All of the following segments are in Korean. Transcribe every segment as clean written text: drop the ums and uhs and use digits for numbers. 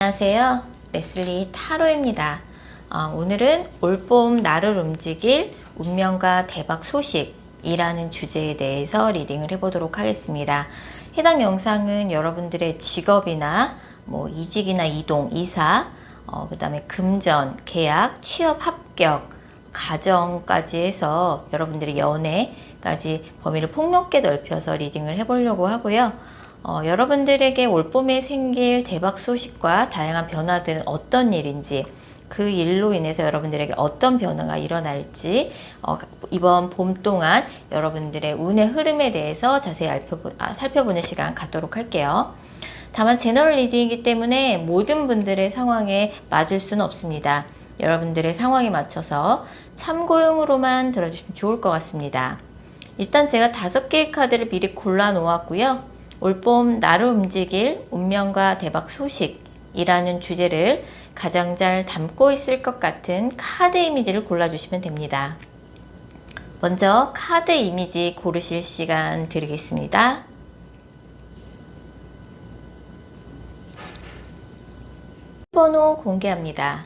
안녕하세요. 레슬리 타로입니다. 오늘은 올봄 나를 움직일 운명과 대박 소식이라는 주제에 대해서 리딩을 해보도록 하겠습니다. 해당 영상은 여러분들의 직업이나 이직이나 이동, 이사, 그 다음에 금전, 계약, 취업 합격, 가정까지 해서 여러분들의 연애까지 범위를 폭넓게 넓혀서 리딩을 해보려고 하고요. 여러분들에게 올봄에 생길 대박 소식과 다양한 변화들은 어떤 일인지, 그 일로 인해서 여러분들에게 어떤 변화가 일어날지, 이번 봄 동안 여러분들의 운의 흐름에 대해서 자세히 살펴보는 시간 갖도록 할게요. 다만 제너럴 리딩이기 때문에 모든 분들의 상황에 맞을 수는 없습니다. 여러분들의 상황에 맞춰서 참고용으로만 들어주시면 좋을 것 같습니다. 일단 제가 5개의 카드를 미리 골라 놓았고요. 올봄 나를 움직일 운명과 대박 소식이라는 주제를 가장 잘 담고 있을 것 같은 카드 이미지를 골라주시면 됩니다. 먼저 카드 이미지 고르실 시간 드리겠습니다. 번호 공개합니다.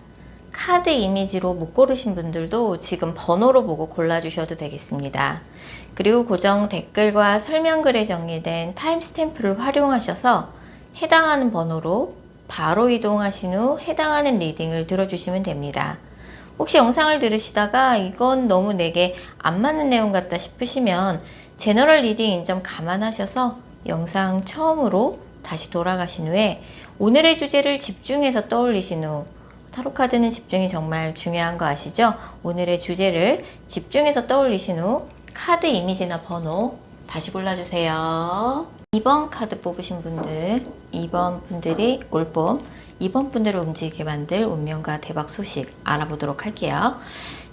카드 이미지로 못 고르신 분들도 지금 번호로 보고 골라주셔도 되겠습니다. 그리고 고정 댓글과 설명글에 정리된 타임스탬프를 활용하셔서 해당하는 번호로 바로 이동하신 후 해당하는 리딩을 들어주시면 됩니다. 혹시 영상을 들으시다가 이건 너무 내게 안 맞는 내용 같다 싶으시면 제너럴 리딩인 점 감안하셔서 영상 처음으로 다시 돌아가신 후에 오늘의 주제를 집중해서 떠올리신 후, 타로카드는 집중이 정말 중요한 거 아시죠? 오늘의 주제를 집중해서 떠올리신 후 카드 이미지나 번호 다시 골라주세요. 2번 카드 뽑으신 분들, 2번 분들이 올봄, 2번 분들을 움직이게 만들 운명과 대박 소식 알아보도록 할게요.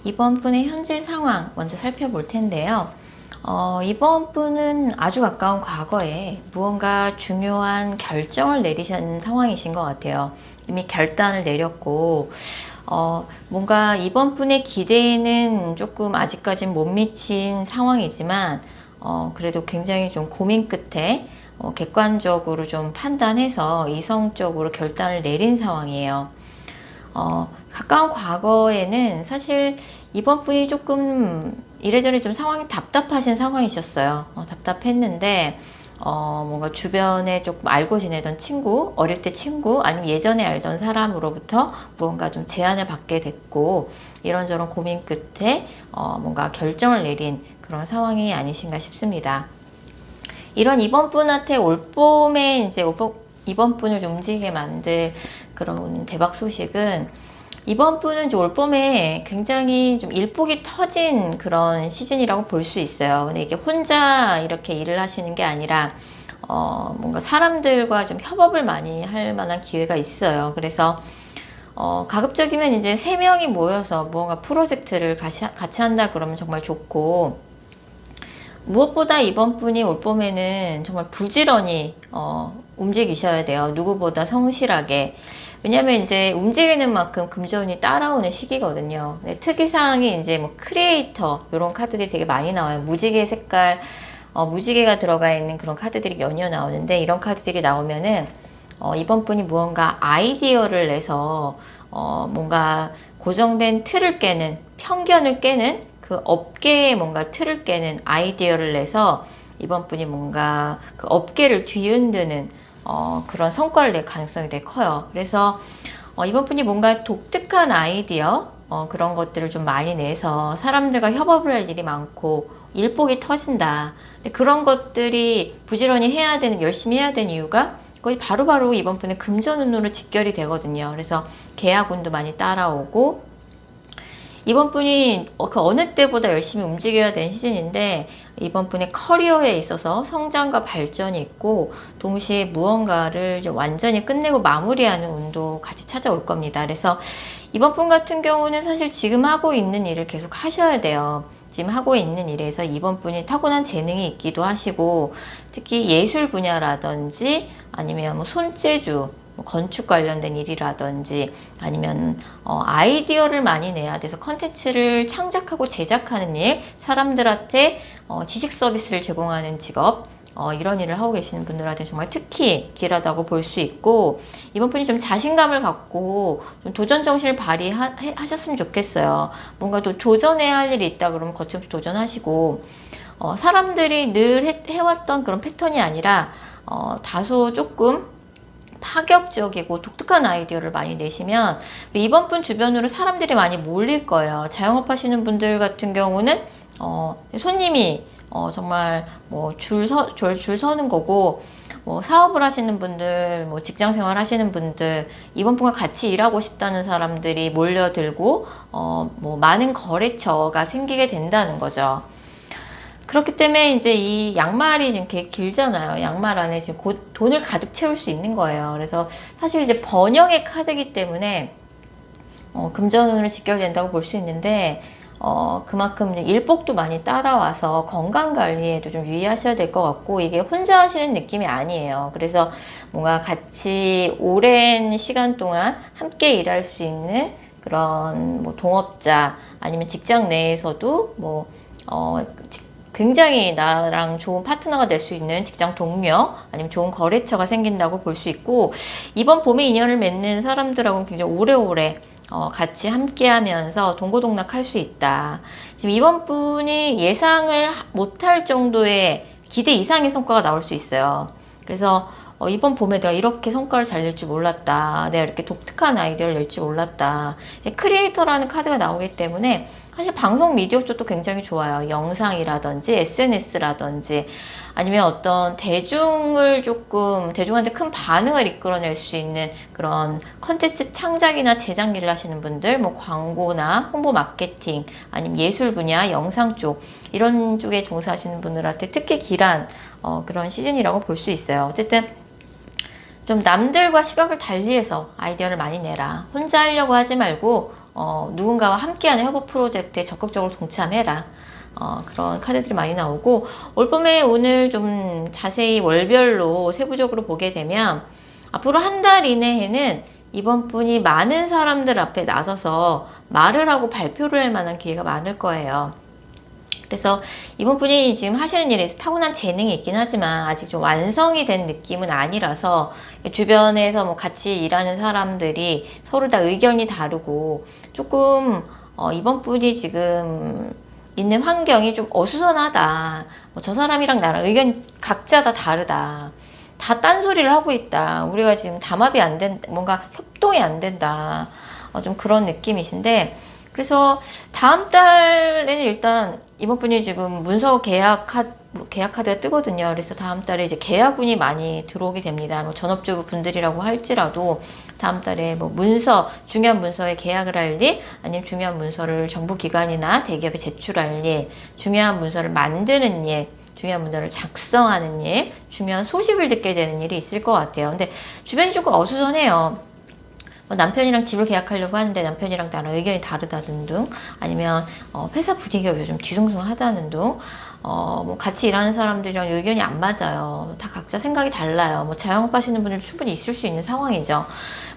2번 분의 현재 상황 먼저 살펴볼 텐데요. 이번 분은 아주 가까운 과거에 무언가 중요한 결정을 내리신 상황이신 것 같아요. 이미 결단을 내렸고 뭔가 이번 분의 기대에는 조금 아직까진 못 미친 상황이지만 그래도 굉장히 좀 고민 끝에 객관적으로 좀 판단해서 이성적으로 결단을 내린 상황이에요. 가까운 과거에는 사실 이번 분이 조금 이래저래 좀 상황이 답답하신 상황이셨어요. 답답했는데 뭔가 주변에 조금 알고 지내던 친구, 어릴 때 친구, 아니면 예전에 알던 사람으로부터 무언가 좀 제안을 받게 됐고, 이런저런 고민 끝에 뭔가 결정을 내린 그런 상황이 아니신가 싶습니다. 이런 이번 분한테 올봄에 이제 이번 분을 좀 움직이게 만들 그런 대박 소식은, 이번 분은 올봄에 굉장히 좀 일복이 터진 그런 시즌이라고 볼 수 있어요. 근데 이게 혼자 이렇게 일을 하시는 게 아니라 뭔가 사람들과 좀 협업을 많이 할 만한 기회가 있어요. 그래서 가급적이면 이제 3명이 모여서 무언가 프로젝트를 같이 한다 그러면 정말 좋고, 무엇보다 이번 분이 올봄에는 정말 부지런히 움직이셔야 돼요. 누구보다 성실하게. 왜냐면 이제 움직이는 만큼 금전운이 따라오는 시기거든요. 특이사항이 이제 크리에이터 이런 카드들이 되게 많이 나와요. 무지개 색깔, 무지개가 들어가 있는 그런 카드들이 연이어 나오는데, 이런 카드들이 나오면은 이번 분이 무언가 아이디어를 내서 뭔가 고정된 틀을 깨는, 편견을 깨는, 그 업계에 뭔가 틀을 깨는 아이디어를 내서 이번 분이 뭔가 그 업계를 뒤흔드는 그런 성과를 낼 가능성이 되게 커요. 그래서 이번 분이 뭔가 독특한 아이디어 그런 것들을 좀 많이 내서 사람들과 협업을 할 일이 많고 일복이 터진다. 근데 그런 것들이 부지런히 해야 되는, 열심히 해야 되는 이유가 거의 바로바로 이번 분의 금전운으로 직결이 되거든요. 그래서 계약운도 많이 따라오고, 이번 분이 그 어느 때보다 열심히 움직여야 되는 시즌인데, 이번 분의 커리어에 있어서 성장과 발전이 있고, 동시에 무언가를 좀 완전히 끝내고 마무리하는 운도 같이 찾아올 겁니다. 그래서 이번 분 같은 경우는 사실 지금 하고 있는 일을 계속 하셔야 돼요. 지금 하고 있는 일에서 이번 분이 타고난 재능이 있기도 하시고, 특히 예술 분야라든지 아니면 손재주, 건축 관련된 일이라든지 아니면 아이디어를 많이 내야 돼서 컨텐츠를 창작하고 제작하는 일, 사람들한테 지식 서비스를 제공하는 직업, 이런 일을 하고 계시는 분들한테 정말 특히 길하다고 볼 수 있고, 이번 분이 좀 자신감을 갖고 좀 도전 정신을 발휘하셨으면 좋겠어요. 뭔가 또 도전해야 할 일이 있다 그러면 거침없이 도전하시고, 사람들이 늘 해왔던 그런 패턴이 아니라 다소 조금 파격적이고 독특한 아이디어를 많이 내시면 이번 분 주변으로 사람들이 많이 몰릴 거예요. 자영업 하시는 분들 같은 경우는 손님이 정말 뭐 줄 서는 거고, 뭐 사업을 하시는 분들, 뭐 직장 생활 하시는 분들, 이번 분과 같이 일하고 싶다는 사람들이 몰려들고 뭐 많은 거래처가 생기게 된다는 거죠. 그렇기 때문에 이제 이 양말이 지금 되게 길잖아요. 양말 안에 지금 곧 돈을 가득 채울 수 있는 거예요. 그래서 사실 이제 번영의 카드이기 때문에 금전운으로 직결된다고 볼 수 있는데, 그만큼 일복도 많이 따라와서 건강 관리에도 좀 유의하셔야 될 것 같고, 이게 혼자 하시는 느낌이 아니에요. 그래서 뭔가 같이 오랜 시간 동안 함께 일할 수 있는 그런 뭐 동업자, 아니면 직장 내에서도 뭐 굉장히 나랑 좋은 파트너가 될 수 있는 직장 동료, 아니면 좋은 거래처가 생긴다고 볼 수 있고, 이번 봄에 인연을 맺는 사람들하고는 굉장히 오래오래 같이 함께 하면서 동고동락할 수 있다. 지금 이번 분이 예상을 못할 정도의 기대 이상의 성과가 나올 수 있어요. 그래서 이번 봄에 내가 이렇게 성과를 잘 낼 줄 몰랐다. 내가 이렇게 독특한 아이디어를 낼 줄 몰랐다. 크리에이터라는 카드가 나오기 때문에 사실 방송 미디어 쪽도 굉장히 좋아요. 영상이라든지 SNS라든지 아니면 어떤 대중한테 큰 반응을 이끌어낼 수 있는 그런 컨텐츠 창작이나 제작 일을 하시는 분들, 뭐 광고나 홍보 마케팅, 아니면 예술 분야, 영상 쪽, 이런 쪽에 종사하시는 분들한테 특히 길한 그런 시즌이라고 볼 수 있어요. 어쨌든 좀 남들과 시각을 달리해서 아이디어를 많이 내라. 혼자 하려고 하지 말고 누군가와 함께하는 협업 프로젝트에 적극적으로 동참해라. 그런 카드들이 많이 나오고, 올봄에 오늘 좀 자세히 월별로 세부적으로 보게 되면 앞으로 한 달 이내에는 이번 분이 많은 사람들 앞에 나서서 말을 하고 발표를 할 만한 기회가 많을 거예요. 그래서 이번 분이 지금 하시는 일에 타고난 재능이 있긴 하지만 아직 좀 완성이 된 느낌은 아니라서, 주변에서 뭐 같이 일하는 사람들이 서로 다 의견이 다르고 조금 이번 분이 지금 있는 환경이 좀 어수선하다. 저 사람이랑 나랑 의견이 각자 다 다르다. 다 딴소리를 하고 있다. 우리가 지금 담합이 안 된다. 뭔가 협동이 안 된다. 좀 그런 느낌이신데, 그래서 다음 달에는 일단 이번 분이 지금 문서 계약 카드가 뜨거든요. 그래서 다음 달에 이제 계약운이 많이 들어오게 됩니다. 뭐 전업주부 분들이라고 할지라도 다음 달에 뭐 중요한 문서에 계약을 할 일, 아니면 중요한 문서를 정부기관이나 대기업에 제출할 일, 중요한 문서를 만드는 일, 중요한 문서를 작성하는 일, 중요한 소식을 듣게 되는 일이 있을 것 같아요. 근데 주변이 조금 어수선해요. 남편이랑 집을 계약하려고 하는데 남편이랑 나랑 의견이 다르다는 등, 아니면 회사 분위기가 요즘 뒤숭숭하다는 등, 뭐 같이 일하는 사람들이랑 의견이 안 맞아요. 다 각자 생각이 달라요. 뭐 자영업 하시는 분들 충분히 있을 수 있는 상황이죠.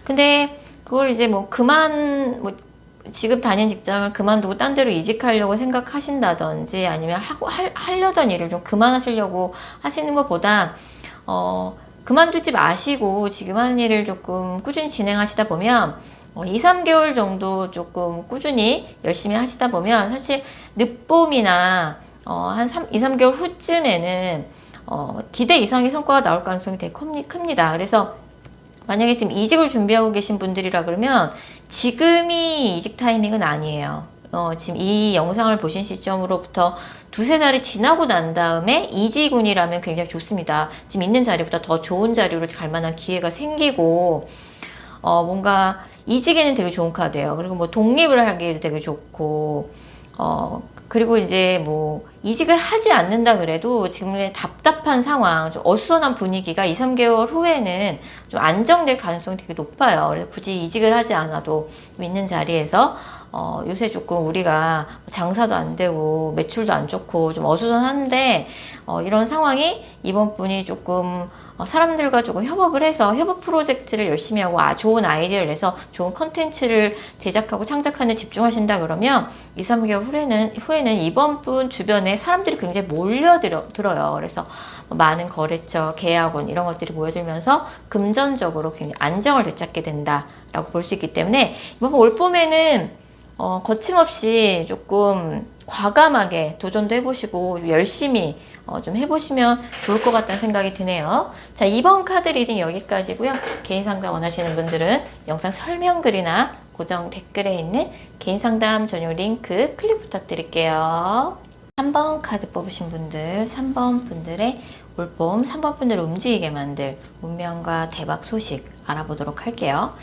근데 그걸 이제 뭐 지금 다니는 직장을 그만두고 딴 데로 이직하려고 생각하신다든지, 아니면 하려던 일을 좀 그만하시려고 하시는 것보다 그만두지 마시고 지금 하는 일을 조금 꾸준히 진행하시다 보면 2, 3개월 정도 조금 꾸준히 열심히 하시다 보면 사실 늦봄이나 한 2, 3개월 후쯤에는 기대 이상의 성과가 나올 가능성이 되게 큽니다. 그래서 만약에 지금 이직을 준비하고 계신 분들이라 그러면 지금이 이직 타이밍은 아니에요. 지금 이 영상을 보신 시점으로부터 두세 달이 지나고 난 다음에 이직운이라면 굉장히 좋습니다. 지금 있는 자리보다 더 좋은 자리로 갈 만한 기회가 생기고, 뭔가 이직에는 되게 좋은 카드예요. 그리고 뭐 독립을 하기에도 되게 좋고, 그리고 이제 뭐 이직을 하지 않는다 그래도 지금의 답답한 상황, 좀 어수선한 분위기가 2, 3개월 후에는 좀 안정될 가능성이 되게 높아요. 그래서 굳이 이직을 하지 않아도 좀 있는 자리에서 요새 조금 우리가 장사도 안 되고 매출도 안 좋고 좀 어수선한데, 이런 상황이 이번 분이 조금 사람들과 조금 협업을 해서 협업 프로젝트를 열심히 하고 좋은 아이디어를 내서 좋은 컨텐츠를 제작하고 창작하는 데 집중하신다 그러면 2, 3개월 후에는 이번 분 주변에 사람들이 굉장히 몰려들어요. 그래서 많은 거래처, 계약원 이런 것들이 모여들면서 금전적으로 굉장히 안정을 되찾게 된다라고 볼 수 있기 때문에 이번 올 봄에는 거침없이 조금 과감하게 도전도 해보시고 열심히 좀 해보시면 좋을 것 같다는 생각이 드네요. 자, 이번 카드 리딩 여기까지고요. 개인 상담 원하시는 분들은 영상 설명글이나 고정 댓글에 있는 개인 상담 전용 링크 클릭 부탁드릴게요. 3번 카드 뽑으신 분들, 3번 분들의 올봄, 3번 분들을 움직이게 만들 운명과 대박 소식 알아보도록 할게요.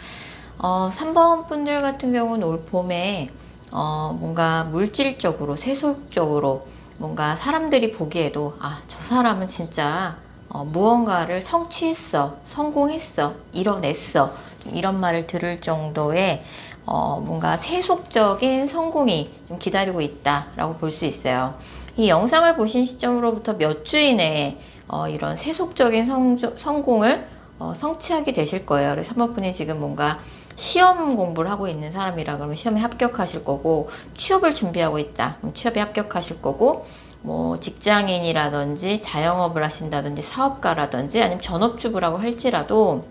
3번 분들 같은 경우는 올 봄에 뭔가 물질적으로, 세속적으로 뭔가 사람들이 보기에도 저 사람은 진짜 무언가를 성취했어, 성공했어, 이뤄냈어 이런 말을 들을 정도의 뭔가 세속적인 성공이 좀 기다리고 있다라고 볼 수 있어요. 이 영상을 보신 시점으로부터 몇 주 이내에 이런 세속적인 성공을 성취하게 되실 거예요. 그래서 3번 분이 지금 뭔가 시험 공부를 하고 있는 사람이라 그러면 시험에 합격하실 거고, 취업을 준비하고 있다 그럼 취업에 합격하실 거고, 뭐 직장인이라든지 자영업을 하신다든지 사업가라든지 아니면 전업주부라고 할지라도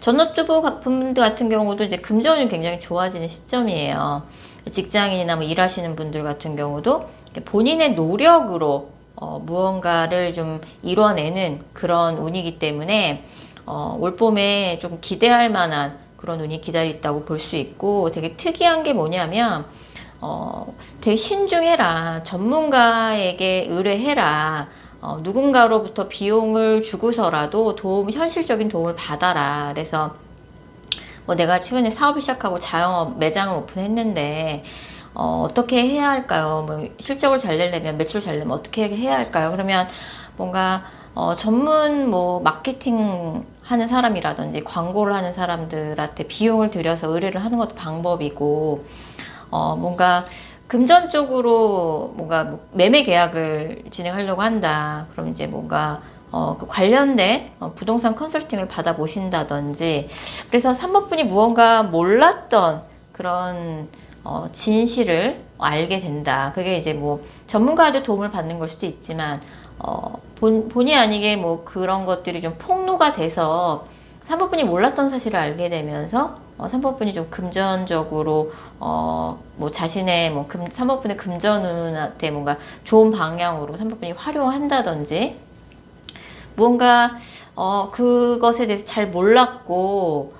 전업주부 분들 같은 경우도 이제 금전운이 굉장히 좋아지는 시점이에요. 직장인이나 뭐 일하시는 분들 같은 경우도 본인의 노력으로 무언가를 좀 이뤄내는 그런 운이기 때문에 올 봄에 좀 기대할 만한 그런 운이 기다린다고 볼 수 있고, 되게 특이한 게 뭐냐면 되게 신중해라, 전문가에게 의뢰해라, 누군가로부터 비용을 주고서라도 현실적인 도움을 받아라. 그래서 뭐 내가 최근에 사업을 시작하고 자영업 매장을 오픈했는데 어떻게 해야 할까요? 뭐 실적을 잘 내려면, 매출 잘 내면 어떻게 해야 할까요? 그러면 뭔가 전문 뭐 마케팅 하는 사람이라든지 광고를 하는 사람들한테 비용을 들여서 의뢰를 하는 것도 방법이고, 뭔가 금전적으로 뭔가 매매 계약을 진행하려고 한다. 그럼 이제 뭔가 그 관련된 부동산 컨설팅을 받아보신다든지, 그래서 3번 분이 무언가 몰랐던 그런 진실을 알게 된다. 그게 이제 뭐 전문가한테 도움을 받는 걸 수도 있지만 본의 아니게 뭐 그런 것들이 좀 폭로가 돼서 3번 분이 몰랐던 사실을 알게 되면서 3번 분이 좀 금전적으로 뭐 자신의 뭐 3번 분의 금전운한테 뭔가 좋은 방향으로 3번 분이 활용한다든지, 무언가 그것에 대해서 잘 몰랐고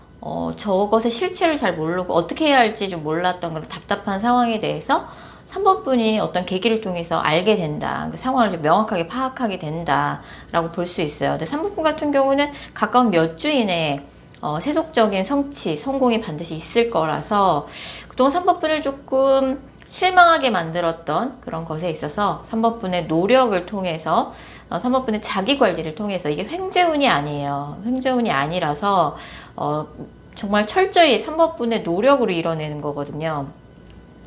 저것의 실체를 잘 모르고 어떻게 해야 할지 좀 몰랐던 그런 답답한 상황에 대해서 3번 분이 어떤 계기를 통해서 알게 된다. 그 상황을 좀 명확하게 파악하게 된다라고 볼 수 있어요. 근데 3번 분 같은 경우는 가까운 몇 주 이내에 세속적인 성취, 성공이 반드시 있을 거라서 그동안 3번 분을 조금 실망하게 만들었던 그런 것에 있어서 3번 분의 노력을 통해서 3번 분의 자기 관리를 통해서, 이게 횡재운이 아니에요. 횡재운이 아니라서 정말 철저히 3번 분의 노력으로 이뤄내는 거거든요.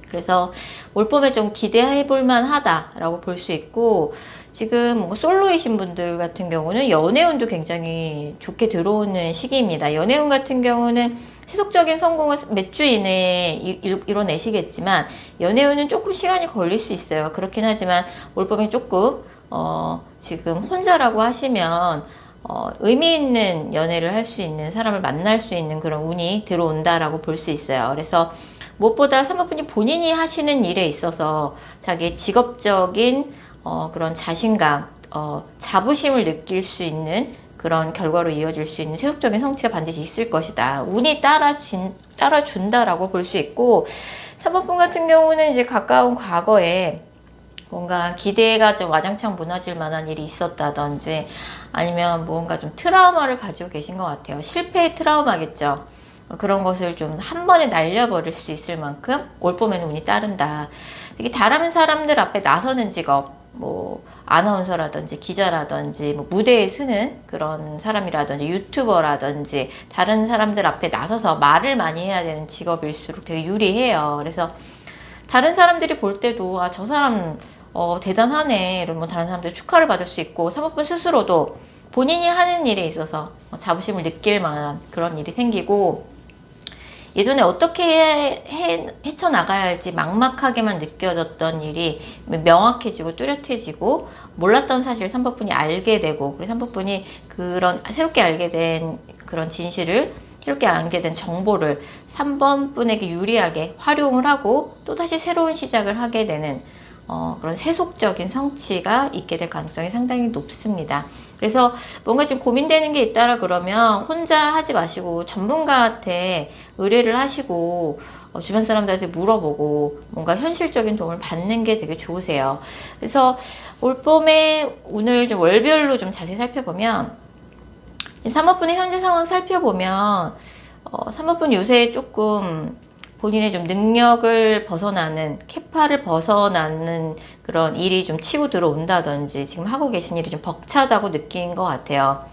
그래서 올 봄에 좀 기대해 볼 만하다라고 볼 수 있고, 지금 뭔가 솔로이신 분들 같은 경우는 연애운도 굉장히 좋게 들어오는 시기입니다. 연애운 같은 경우는 세속적인 성공을 몇 주 이내에 이뤄내시겠지만 연애운은 조금 시간이 걸릴 수 있어요. 그렇긴 하지만 올 봄에 조금 지금 혼자라고 하시면 의미 있는 연애를 할 수 있는 사람을 만날 수 있는 그런 운이 들어온다라고 볼 수 있어요. 그래서 무엇보다 3번 분이 본인이 하시는 일에 있어서 자기의 직업적인 그런 자신감, 자부심을 느낄 수 있는 그런 결과로 이어질 수 있는 세속적인 성취가 반드시 있을 것이다. 운이 따라준다라고 볼 수 있고, 3번 분 같은 경우는 이제 가까운 과거에 뭔가 기대가 좀 와장창 무너질 만한 일이 있었다든지 아니면 무언가 좀 트라우마를 가지고 계신 것 같아요. 실패의 트라우마겠죠. 그런 것을 좀 한 번에 날려버릴 수 있을 만큼 올 봄에는 운이 따른다. 특히 다른 사람들 앞에 나서는 직업, 뭐 아나운서라든지 기자라든지 뭐 무대에 서는 그런 사람이라든지 유튜버라든지 다른 사람들 앞에 나서서 말을 많이 해야 되는 직업일수록 되게 유리해요. 그래서 다른 사람들이 볼 때도 저 사람 대단하네 이러면 다른 사람들 축하를 받을 수 있고, 3번 분 스스로도 본인이 하는 일에 있어서 자부심을 느낄 만한 그런 일이 생기고, 예전에 어떻게 헤쳐나가야 할지 막막하게만 느껴졌던 일이 명확해지고 뚜렷해지고, 몰랐던 사실을 삼법분이 알게 되고, 그래서 삼법분이 그런 새롭게 알게 된 그런 진실을, 새롭게 알게 된 정보를 3번 분에게 유리하게 활용을 하고 또다시 새로운 시작을 하게 되는 그런 세속적인 성취가 있게 될 가능성이 상당히 높습니다. 그래서 뭔가 지금 고민되는 게 있다라 그러면 혼자 하지 마시고 전문가한테 의뢰를 하시고 주변 사람들한테 물어보고 뭔가 현실적인 도움을 받는 게 되게 좋으세요. 그래서 올 봄에 운을 좀 월별로 좀 자세히 살펴보면, 삼법분의 현재 상황 살펴보면 삼법분 요새 조금 본인의 좀 능력을 벗어나는, 캐파를 벗어나는 그런 일이 좀 치고 들어온다든지 지금 하고 계신 일이 좀 벅차다고 느낀 것 같아요.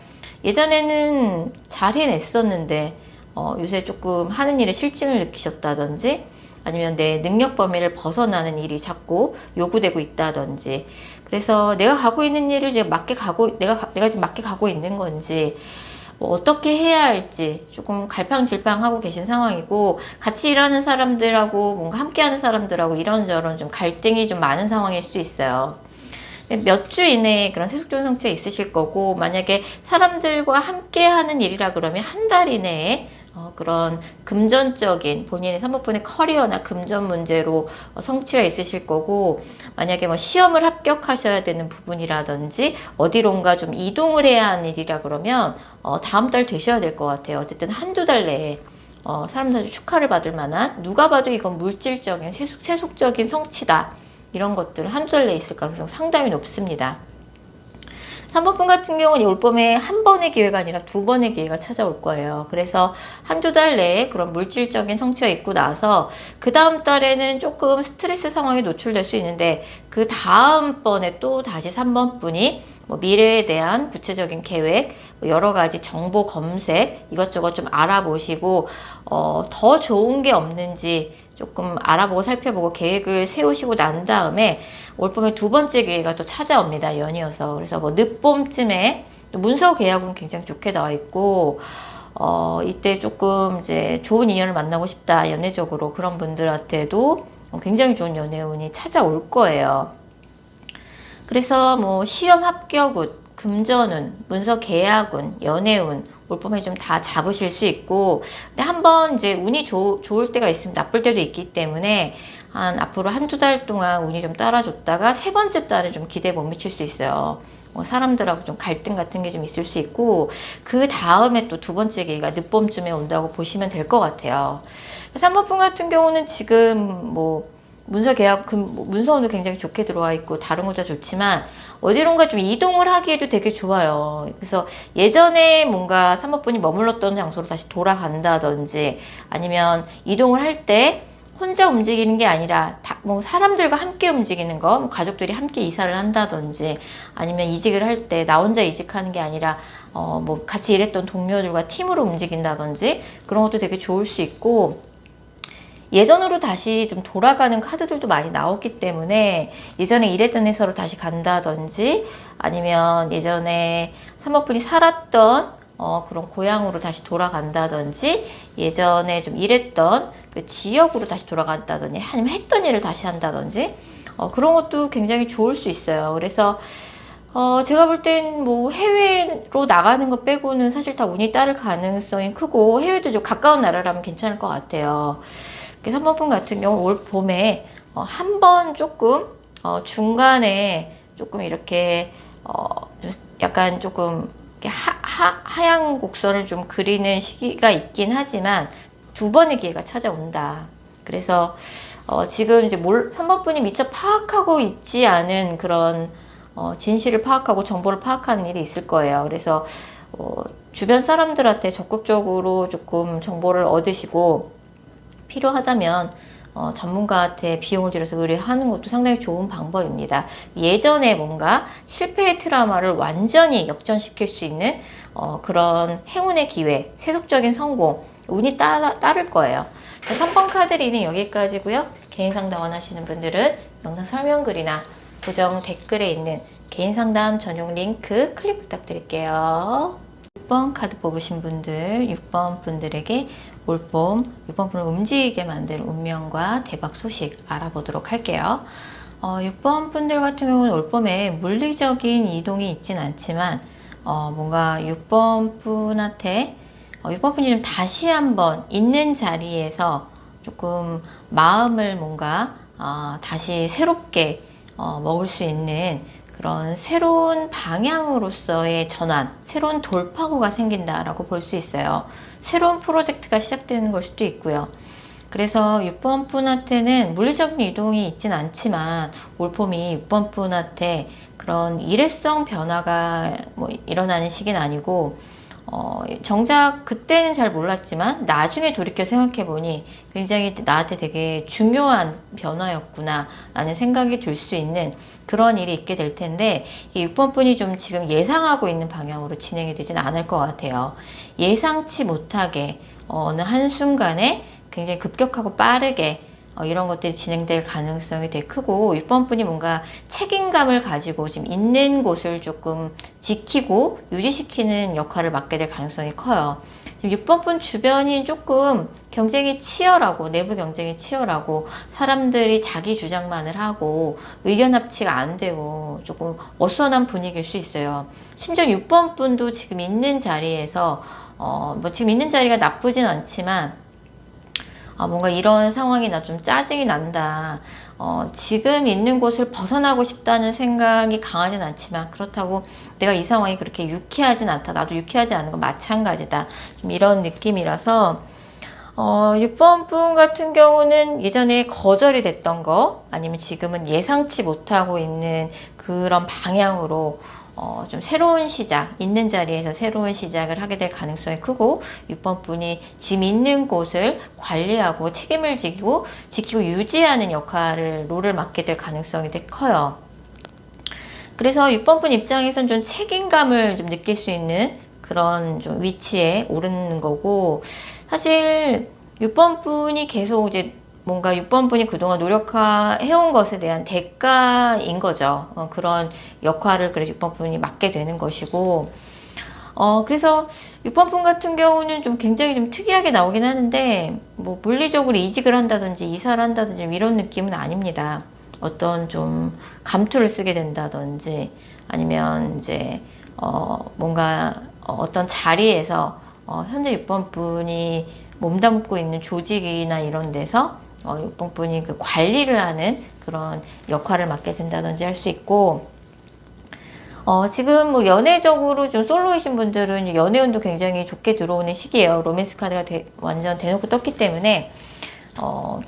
예전에는 잘 해냈었는데 요새 조금 하는 일에 실증을 느끼셨다든지, 아니면 내 능력 범위를 벗어나는 일이 자꾸 요구되고 있다든지, 그래서 내가 가고 있는 일을 지금 내가 지금 맞게 가고 있는 건지, 어떻게 해야 할지 조금 갈팡질팡하고 계신 상황이고, 같이 일하는 사람들하고 뭔가 함께하는 사람들하고 이런저런 좀 갈등이 좀 많은 상황일 수 있어요. 몇 주 이내에 그런 세속적인 성취가 있으실 거고, 만약에 사람들과 함께하는 일이라 그러면 한 달 이내에 그런 금전적인 본인의 삼법분의 커리어나 금전 문제로 성취가 있으실 거고, 만약에 뭐 시험을 합격하셔야 되는 부분이라든지 어디론가 좀 이동을 해야 하는 일이라 그러면 다음 달 되셔야 될 것 같아요. 어쨌든 한두 달 내에 사람들 축하를 받을 만한, 누가 봐도 이건 물질적인 세속적인 성취다, 이런 것들은 한두 달 내에 있을 가능성이 상당히 높습니다. 3번분 같은 경우는 올 봄에 한 번의 기회가 아니라 두 번의 기회가 찾아올 거예요. 그래서 한두 달 내에 그런 물질적인 성취가 있고 나서 그 다음 달에는 조금 스트레스 상황에 노출될 수 있는데, 그 다음번에 또 다시 3번분이 미래에 대한 구체적인 계획, 여러 가지 정보 검색, 이것저것 좀 알아보시고 더 좋은 게 없는지 조금 알아보고 살펴보고 계획을 세우시고 난 다음에 올 봄에 두 번째 기회가 또 찾아옵니다. 연이어서. 그래서 늦봄쯤에 문서 계약은 굉장히 좋게 나와 있고, 이때 조금 이제 좋은 인연을 만나고 싶다, 연애적으로, 그런 분들한테도 굉장히 좋은 연애운이 찾아올 거예요. 그래서 뭐 시험 합격운, 금전운, 문서 계약운, 연애운, 올 봄에 좀 다 잡으실 수 있고, 근데 한번 이제 운이 좋을 때가 있으면 나쁠 때도 있기 때문에 앞으로 한두 달 동안 운이 좀 따라줬다가 세 번째 달에 좀 기대에 못 미칠 수 있어요. 사람들하고 좀 갈등 같은 게 좀 있을 수 있고, 그 다음에 또 두 번째 기회가 늦봄쯤에 온다고 보시면 될 것 같아요. 3번분 같은 경우는 지금 문서 계약, 문서운도 굉장히 좋게 들어와 있고 다른 것도 좋지만 어디론가 좀 이동을 하기에도 되게 좋아요. 그래서 예전에 뭔가 3번분이 머물렀던 장소로 다시 돌아간다든지, 아니면 이동을 할 때 혼자 움직이는 게 아니라 사람들과 함께 움직이는 거, 가족들이 함께 이사를 한다든지, 아니면 이직을 할 때 나 혼자 이직하는 게 아니라 같이 일했던 동료들과 팀으로 움직인다든지, 그런 것도 되게 좋을 수 있고, 예전으로 다시 좀 돌아가는 카드들도 많이 나왔기 때문에 예전에 일했던 회사로 다시 간다든지, 아니면 예전에 3번분이 살았던 그런 고향으로 다시 돌아간다든지, 예전에 좀 일했던 그 지역으로 다시 돌아간다든지, 아니면 했던 일을 다시 한다든지, 그런 것도 굉장히 좋을 수 있어요. 그래서 제가 볼 땐 해외로 나가는 것 빼고는 사실 다 운이 따를 가능성이 크고, 해외도 좀 가까운 나라라면 괜찮을 것 같아요. 3번분 같은 경우 올 봄에 한 번 조금 중간에 조금 이렇게 약간 조금 하향 곡선을 좀 그리는 시기가 있긴 하지만 두 번의 기회가 찾아온다. 그래서 지금 이제 3번분이 미처 파악하고 있지 않은 그런 진실을 파악하고 정보를 파악하는 일이 있을 거예요. 그래서 주변 사람들한테 적극적으로 조금 정보를 얻으시고, 필요하다면 전문가한테 비용을 들여서 의뢰하는 것도 상당히 좋은 방법입니다. 예전에 뭔가 실패의 트라우마를 완전히 역전시킬 수 있는 그런 행운의 기회, 세속적인 성공, 운이 따를 거예요. 3번 카드 리딩 여기까지고요. 개인 상담 원하시는 분들은 영상 설명글이나 고정 댓글에 있는 개인 상담 전용 링크 클릭 부탁드릴게요. 6번 카드 뽑으신 분들, 6번 분들에게 올봄, 6번 분을 움직이게 만들 운명과 대박 소식 알아보도록 할게요. 6번 분들 같은 경우는 올봄에 물리적인 이동이 있진 않지만 뭔가 6번 분한테 6번 분이 좀 다시 한번 있는 자리에서 조금 마음을 뭔가 다시 새롭게 먹을 수 있는 그런 새로운 방향으로서의 전환, 새로운 돌파구가 생긴다라고 볼 수 있어요. 새로운 프로젝트가 시작되는 걸 수도 있고요. 그래서 6번 분한테는 물리적인 이동이 있진 않지만 올봄이 6번 분한테 그런 일회성 변화가 뭐 일어나는 시기는 아니고 정작 그때는 잘 몰랐지만 나중에 돌이켜 생각해 보니 굉장히 나한테 되게 중요한 변화였구나 라는 생각이 들 수 있는 그런 일이 있게 될 텐데 이 6번 분이 좀 지금 예상하고 있는 방향으로 진행이 되진 않을 것 같아요. 예상치 못하게 어느 한순간에 굉장히 급격하고 빠르게 이런 것들이 진행될 가능성이 되게 크고 6번 분이 뭔가 책임감을 가지고 지금 있는 곳을 조금 지키고 유지시키는 역할을 맡게 될 가능성이 커요. 지금 6번 분 주변이 조금 경쟁이 치열하고 내부 경쟁이 치열하고 사람들이 자기 주장만을 하고 의견 합치가 안 되고 조금 어수선한 분위기일 수 있어요. 심지어 6번 분도 지금 있는 자리에서 뭐 지금 있는 자리가 나쁘진 않지만 뭔가 이런 상황이 나 좀 짜증이 난다. 지금 있는 곳을 벗어나고 싶다는 생각이 강하진 않지만 그렇다고 내가 이 상황이 그렇게 유쾌하진 않다. 나도 유쾌하지 않은 건 마찬가지다. 좀 이런 느낌이라서 6번 분 같은 경우는 예전에 거절이 됐던 거 아니면 지금은 예상치 못하고 있는 그런 방향으로 좀 새로운 시작, 있는 자리에서 새로운 시작을 하게 될 가능성이 크고 6번 분이 지금 있는 곳을 관리하고 책임을 지키고 유지하는 역할을 롤을 맡게 될 가능성이 되게 커요. 그래서 6번 분 입장에선 좀 책임감을 좀 느낄 수 있는 그런 좀 위치에 오르는 거고 사실 6번 분이 계속 이제 뭔가 6번 분이 그동안 노력해온 것에 대한 대가인 거죠. 그런 역할을 그래서 6번 분이 맡게 되는 것이고 그래서 6번 분 같은 경우는 좀 굉장히 좀 특이하게 나오긴 하는데 뭐 물리적으로 이직을 한다든지 이사를 한다든지 이런 느낌은 아닙니다. 어떤 좀 감투를 쓰게 된다든지 아니면 이제 뭔가 어떤 자리에서 현재 6번 분이 몸담고 있는 조직이나 이런 데서 6번 분이 그 관리를 하는 그런 역할을 맡게 된다든지 할 수 있고 지금 뭐 연애적으로 좀 솔로이신 분들은 연애운도 굉장히 좋게 들어오는 시기예요. 로맨스 카드가 완전 대놓고 떴기 때문에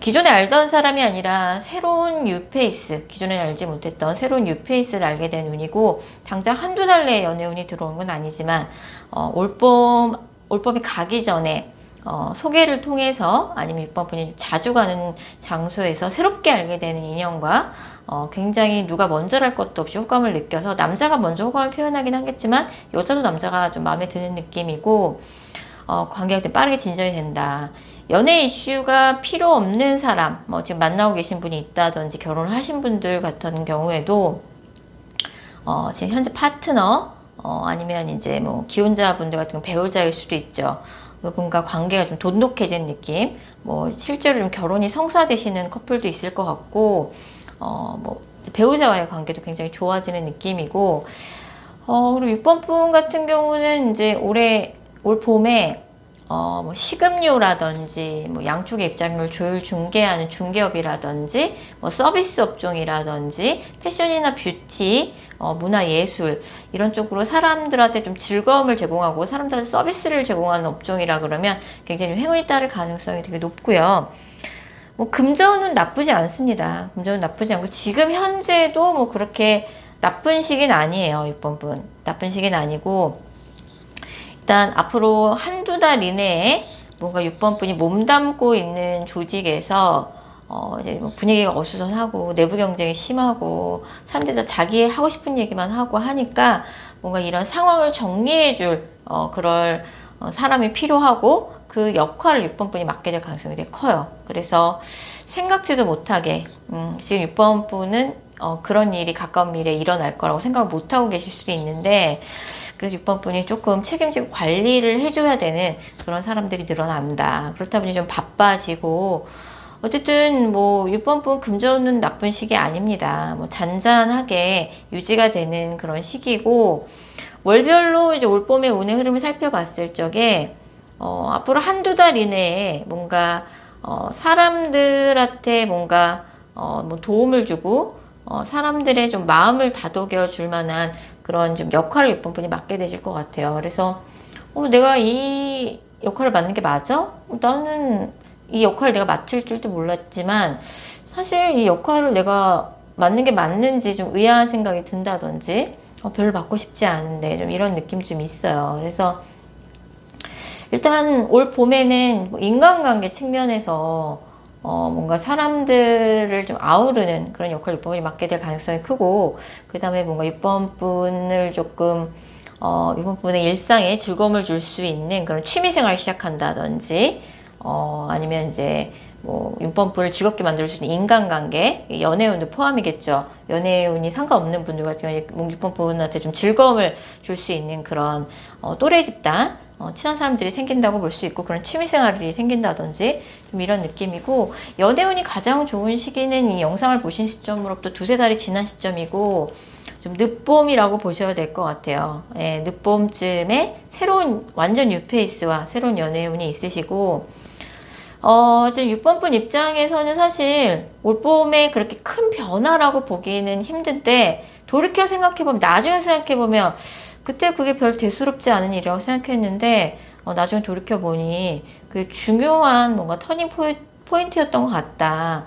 기존에 알던 사람이 아니라 새로운 뉴페이스, 기존에 알지 못했던 새로운 뉴페이스를 알게 된 운이고 당장 한두 달 내에 연애운이 들어오는 건 아니지만 올봄이 가기 전에 소개를 통해서 아니면 6번 분이 자주 가는 장소에서 새롭게 알게 되는 인연과 굉장히 누가 먼저랄 것도 없이 호감을 느껴서 남자가 먼저 호감을 표현하긴 하겠지만 여자도 남자가 좀 마음에 드는 느낌이고 관계가 좀 빠르게 진전이 된다. 연애 이슈가 필요 없는 사람, 뭐 지금 만나고 계신 분이 있다든지 결혼을 하신 분들 같은 경우에도 지금 현재 파트너 아니면 이제 뭐 기혼자분들 같은 경우 배우자일 수도 있죠. 그분과 관계가 좀 돈독해진 느낌, 뭐 실제로 좀 결혼이 성사되시는 커플도 있을 것 같고, 뭐 배우자와의 관계도 굉장히 좋아지는 느낌이고, 그리고 6번 분 같은 경우는 이제 올 봄에 뭐 식음료라든지 뭐 양쪽의 입장을 조율 중개하는 중개업이라든지 뭐 서비스 업종이라든지 패션이나 뷰티, 문화 예술 이런 쪽으로 사람들한테 좀 즐거움을 제공하고 사람들한테 서비스를 제공하는 업종이라 그러면 굉장히 행운이 따를 가능성이 되게 높고요. 뭐 금전은 나쁘지 않습니다. 금전은 나쁘지 않고 지금 현재도 뭐 그렇게 나쁜 시기는 아니에요. 6번 분 나쁜 시기는 아니고 일단 앞으로 한두 달 이내에 뭔가 6번 분이 몸담고 있는 조직에서 이제 뭐 분위기가 어수선하고 내부 경쟁이 심하고 사람들이 다 자기 하고 싶은 얘기만 하고 하니까 뭔가 이런 상황을 정리해줄 그럴 사람이 필요하고 그 역할을 6번 분이 맡게 될 가능성이 되게 커요. 그래서 생각지도 못하게 지금 6번 분은 그런 일이 가까운 미래에 일어날 거라고 생각을 못하고 계실 수도 있는데, 그래서 6번 분이 조금 책임지고 관리를 해줘야 되는 그런 사람들이 늘어난다. 그렇다 보니 좀 바빠지고, 어쨌든 뭐 6번 분 금전은 나쁜 시기 아닙니다. 뭐 잔잔하게 유지가 되는 그런 시기고, 월별로 이제 올 봄의 운의 흐름을 살펴봤을 적에 앞으로 한두 달 이내에 뭔가 사람들한테 뭔가 뭐 도움을 주고 사람들의 좀 마음을 다독여 줄 만한 그런 좀 역할을 6번 분이 맡게 되실 것 같아요. 그래서 내가 이 역할을 맡는 게 맞아? 나는 이 역할을 내가 맡을 줄도 몰랐지만 사실 이 역할을 내가 맡는 게 맞는지 좀 의아한 생각이 든다든지 별로 맡고 싶지 않은데 좀 이런 느낌이 좀 있어요. 그래서 일단 올 봄에는 뭐 인간관계 측면에서 뭔가 사람들을 좀 아우르는 그런 역할을 6번이 맡게 될 가능성이 크고, 그 다음에 뭔가 6번 분을 조금 6번 분의 일상에 즐거움을 줄 수 있는 그런 취미생활을 시작한다든지 아니면 이제 뭐 6번 분을 즐겁게 만들 수 있는 인간관계, 연애운도 포함이겠죠. 연애운이 상관없는 분들 같은 경우에 6번 분한테 좀 즐거움을 줄 수 있는 그런 또래 집단, 친한 사람들이 생긴다고 볼 수 있고, 그런 취미생활이 생긴다든지 좀 이런 느낌이고, 연애운이 가장 좋은 시기는 이 영상을 보신 시점으로부터 두세 달이 지난 시점이고, 좀 늦봄이라고 보셔야 될 것 같아요. 예, 늦봄쯤에 새로운 완전 뉴페이스와 새로운 연애운이 있으시고, 지금 6번 분 입장에서는 사실 올 봄에 그렇게 큰 변화라고 보기는 힘든데, 돌이켜 생각해보면, 나중에 생각해보면 그때 그게 별 대수롭지 않은 일이라고 생각했는데 나중에 돌이켜보니 그 중요한 뭔가 터닝 포인트였던 것 같다.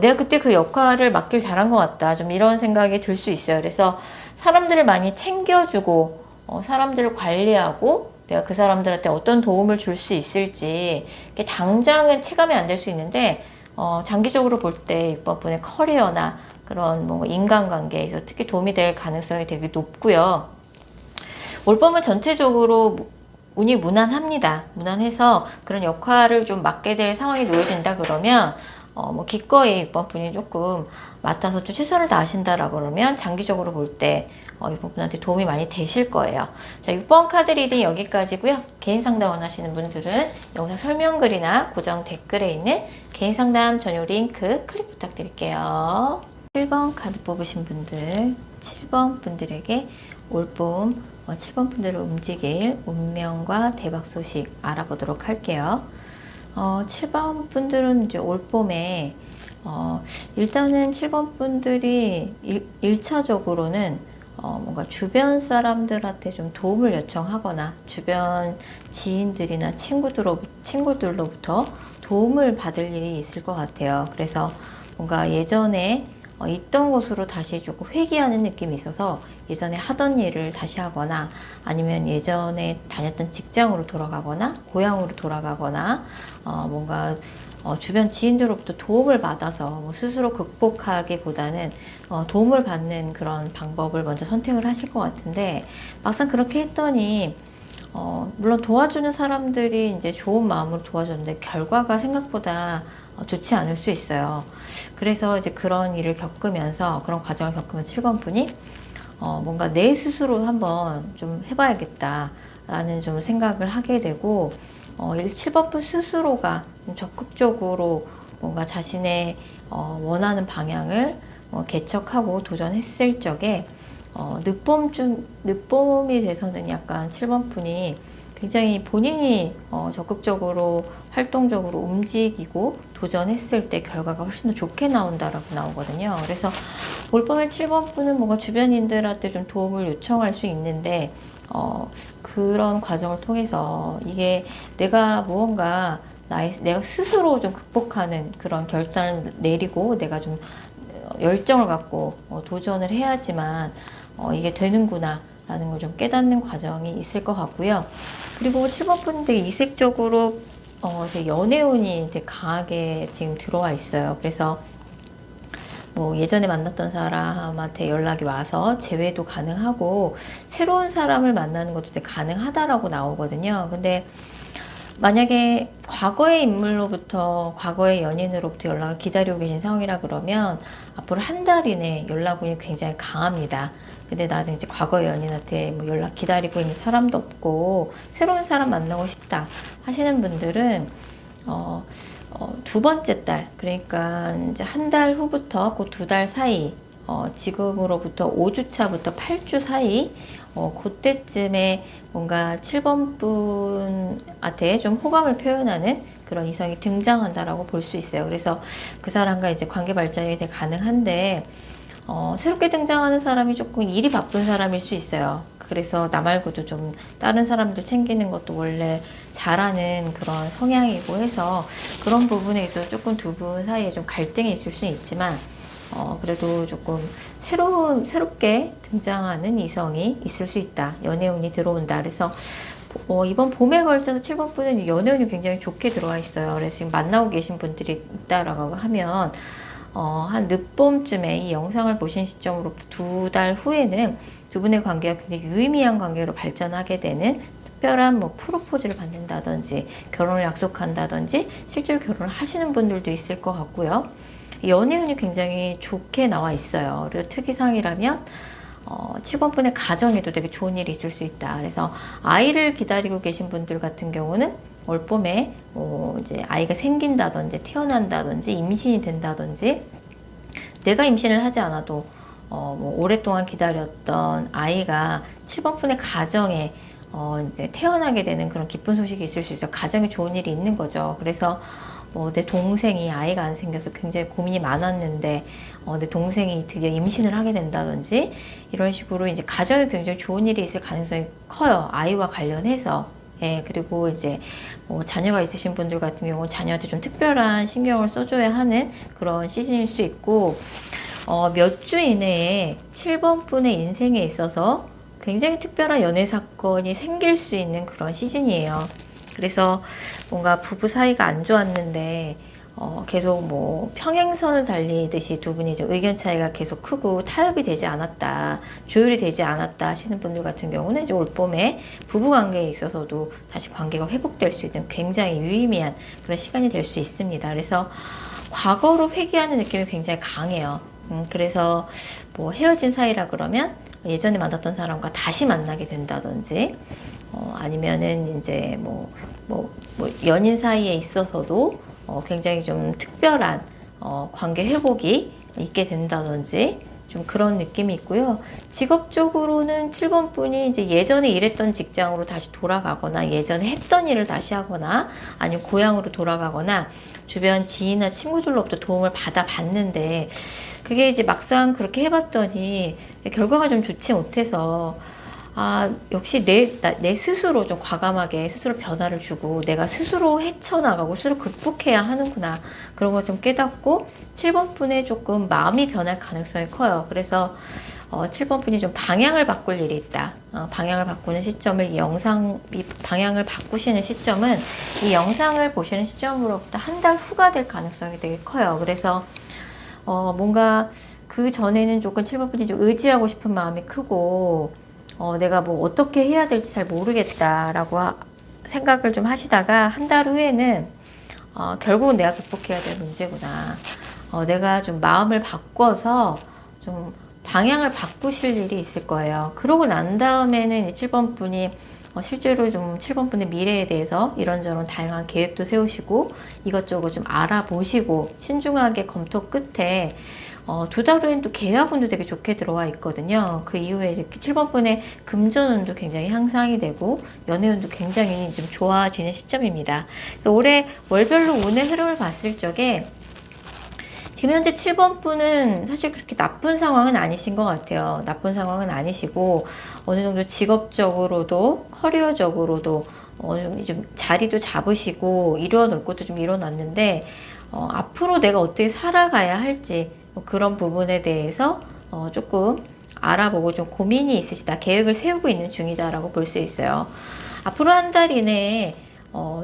내가 그때 그 역할을 맡길 잘한 것 같다. 좀 이런 생각이 들 수 있어요. 그래서 사람들을 많이 챙겨주고 사람들을 관리하고 내가 그 사람들한테 어떤 도움을 줄 수 있을지, 당장은 체감이 안 될 수 있는데 장기적으로 볼 때 6번 분의 커리어나 그런 뭐 인간관계에서 특히 도움이 될 가능성이 되게 높고요. 올 봄은 전체적으로 운이 무난합니다. 무난해서 그런 역할을 좀 맡게 될 상황이 놓여진다 그러면 뭐 기꺼이 6번 분이 조금 맡아서 좀 최선을 다하신다라고 그러면 장기적으로 볼 때 6번 분한테 도움이 많이 되실 거예요. 자, 6번 카드 리딩 여기까지고요. 개인 상담 원하시는 분들은 영상 설명글이나 고정 댓글에 있는 개인 상담 전용 링크 클릭 부탁드릴게요. 7번 카드 뽑으신 분들, 7번 분들에게 올봄 7번 분들을 움직일 운명과 대박 소식 알아보도록 할게요. 7번 분들은 이제 올 봄에 일단은 7번 분들이 1차적으로는 뭔가 주변 사람들한테 좀 도움을 요청하거나 주변 지인들이나 친구들로부터 도움을 받을 일이 있을 것 같아요. 그래서 뭔가 예전에 있던 곳으로 다시 조금 회귀하는 느낌이 있어서 예전에 하던 일을 다시 하거나 아니면 예전에 다녔던 직장으로 돌아가거나 고향으로 돌아가거나 뭔가 주변 지인들로부터 도움을 받아서 뭐 스스로 극복하기보다는 도움을 받는 그런 방법을 먼저 선택을 하실 것 같은데, 막상 그렇게 했더니 물론 도와주는 사람들이 이제 좋은 마음으로 도와줬는데 결과가 생각보다 좋지 않을 수 있어요. 그래서 이제 그런 일을 겪으면서, 그런 과정을 겪으면 7번 분이 뭔가 내 스스로 한번 좀 해봐야겠다라는 좀 생각을 하게 되고, 7번 분 스스로가 좀 적극적으로 뭔가 자신의 원하는 방향을 개척하고 도전했을 적에 늦봄이 돼서는 약간 7번 분이 굉장히 본인이 적극적으로 활동적으로 움직이고 도전했을 때 결과가 훨씬 더 좋게 나온다라고 나오거든요. 그래서 올 봄에 7번 분은 뭔가 주변인들한테 좀 도움을 요청할 수 있는데 그런 과정을 통해서 이게 내가 무언가 내가 스스로 좀 극복하는 그런 결단을 내리고 내가 좀 열정을 갖고 도전을 해야지만 이게 되는구나 라는 걸 좀 깨닫는 과정이 있을 것 같고요. 그리고 7번 분들 이색적으로 연애운이 되게 강하게 지금 들어와 있어요. 그래서 뭐 예전에 만났던 사람한테 연락이 와서 재회도 가능하고 새로운 사람을 만나는 것도 되게 가능하다라고 나오거든요. 근데 만약에 과거의 인물로부터, 과거의 연인으로부터 연락을 기다리고 계신 상황이라 그러면 앞으로 한 달 이내 연락운이 굉장히 강합니다. 근데 나는 이제 과거의 연인한테 뭐 연락 기다리고 있는 사람도 없고 새로운 사람 만나고 싶다 하시는 분들은 두 번째 달, 그러니까 이제 한 달 후부터 그 두 달 사이, 지금으로부터 5주 차부터 8주 사이, 그때쯤에 뭔가 7번 분한테 좀 호감을 표현하는 그런 이성이 등장한다라고 볼 수 있어요. 그래서 그 사람과 이제 관계 발전이 되게 가능한데, 새롭게 등장하는 사람이 조금 일이 바쁜 사람일 수 있어요. 그래서 나 말고도 좀 다른 사람들 챙기는 것도 원래 잘하는 그런 성향이고 해서 그런 부분에 있어서 조금 두 분 사이에 좀 갈등이 있을 수는 있지만, 그래도 조금 새롭게 등장하는 이성이 있을 수 있다. 연애운이 들어온다. 그래서 이번 봄에 걸쳐서 7번 분은 연애운이 굉장히 좋게 들어와 있어요. 그래서 지금 만나고 계신 분들이 있다라고 하면 한 늦봄쯤에 이 영상을 보신 시점으로부터 두 달 후에는 두 분의 관계가 굉장히 유의미한 관계로 발전하게 되는 특별한 뭐 프로포즈를 받는다든지 결혼을 약속한다든지 실제로 결혼을 하시는 분들도 있을 것 같고요. 연애운이 굉장히 좋게 나와 있어요. 그리고 특이사항이라면 7번 분의 가정에도 되게 좋은 일이 있을 수 있다. 그래서 아이를 기다리고 계신 분들 같은 경우는 올 봄에 이제 아이가 생긴다든지 태어난다든지 임신이 된다든지, 내가 임신을 하지 않아도 뭐 오랫동안 기다렸던 아이가 7번 분의 가정에 이제 태어나게 되는 그런 기쁜 소식이 있을 수 있어요. 가정에 좋은 일이 있는 거죠. 그래서 내 동생이 아이가 안 생겨서 굉장히 고민이 많았는데 내 동생이 드디어 임신을 하게 된다든지, 이런 식으로 이제 가정에 굉장히 좋은 일이 있을 가능성이 커요. 아이와 관련해서. 예, 그리고 이제 자녀가 있으신 분들 같은 경우는 자녀한테 좀 특별한 신경을 써줘야 하는 그런 시즌일 수 있고, 몇 주 이내에 7번 분의 인생에 있어서 굉장히 특별한 연애 사건이 생길 수 있는 그런 시즌이에요. 그래서 뭔가 부부 사이가 안 좋았는데 계속 뭐 평행선을 달리듯이 두 분이 좀 의견 차이가 계속 크고 타협이 되지 않았다, 조율이 되지 않았다 하시는 분들 같은 경우는 이제 올 봄에 부부 관계에 있어서도 다시 관계가 회복될 수 있는 굉장히 유의미한 그런 시간이 될 수 있습니다. 그래서 과거로 회귀하는 느낌이 굉장히 강해요. 그래서 뭐 헤어진 사이라 그러면 예전에 만났던 사람과 다시 만나게 된다든지, 아니면은 이제 뭐 연인 사이에 있어서도 굉장히 좀 특별한 관계 회복이 있게 된다든지, 좀 그런 느낌이 있고요. 직업적으로는 7번 분이 이제 예전에 일했던 직장으로 다시 돌아가거나, 예전에 했던 일을 다시 하거나, 아니면 고향으로 돌아가거나, 주변 지인이나 친구들로부터 도움을 받았는데 그게 이제 막상 그렇게 해봤더니 결과가 좀 좋지 못해서, 역시 내 스스로 좀 과감하게 스스로 변화를 주고 내가 스스로 헤쳐나가고 스스로 극복해야 하는구나, 그런 걸 좀 깨닫고 7번 분의 조금 마음이 변할 가능성이 커요. 그래서 7번 분이 좀 방향을 바꿀 일이 있다. 방향을 바꾸는 시점을, 방향을 바꾸시는 시점은 이 영상을 보시는 시점으로부터 한 달 후가 될 가능성이 되게 커요. 그래서 뭔가 그 전에는 조금 7번 분이 좀 의지하고 싶은 마음이 크고, 내가 뭐 어떻게 해야 될지 잘 모르겠다라고 생각을 좀 하시다가 한 달 후에는 결국은 내가 극복해야 될 문제구나. 내가 좀 마음을 바꿔서 좀 방향을 바꾸실 일이 있을 거예요. 그러고 난 다음에는 7번 분이 실제로 좀 7번 분의 미래에 대해서 이런저런 다양한 계획도 세우시고 이것저것 좀 알아보시고 신중하게 검토 끝에 두 달 후엔 또 계약운도 되게 좋게 들어와 있거든요. 그 이후에 7번 분의 금전운도 굉장히 향상이 되고 연애운도 굉장히 좀 좋아지는 시점입니다. 올해 월별로 운의 흐름을 봤을 적에 지금 현재 7번 분은 사실 그렇게 나쁜 상황은 아니신 것 같아요. 나쁜 상황은 아니시고 어느 정도 직업적으로도 커리어적으로도 어느 정도 좀 자리도 잡으시고 이뤄놓을 것도 좀 이뤄놨는데, 앞으로 내가 어떻게 살아가야 할지 그런 부분에 대해서 조금 알아보고 좀 고민이 있으시다, 계획을 세우고 있는 중이다라고 볼 수 있어요. 앞으로 한 달 이내에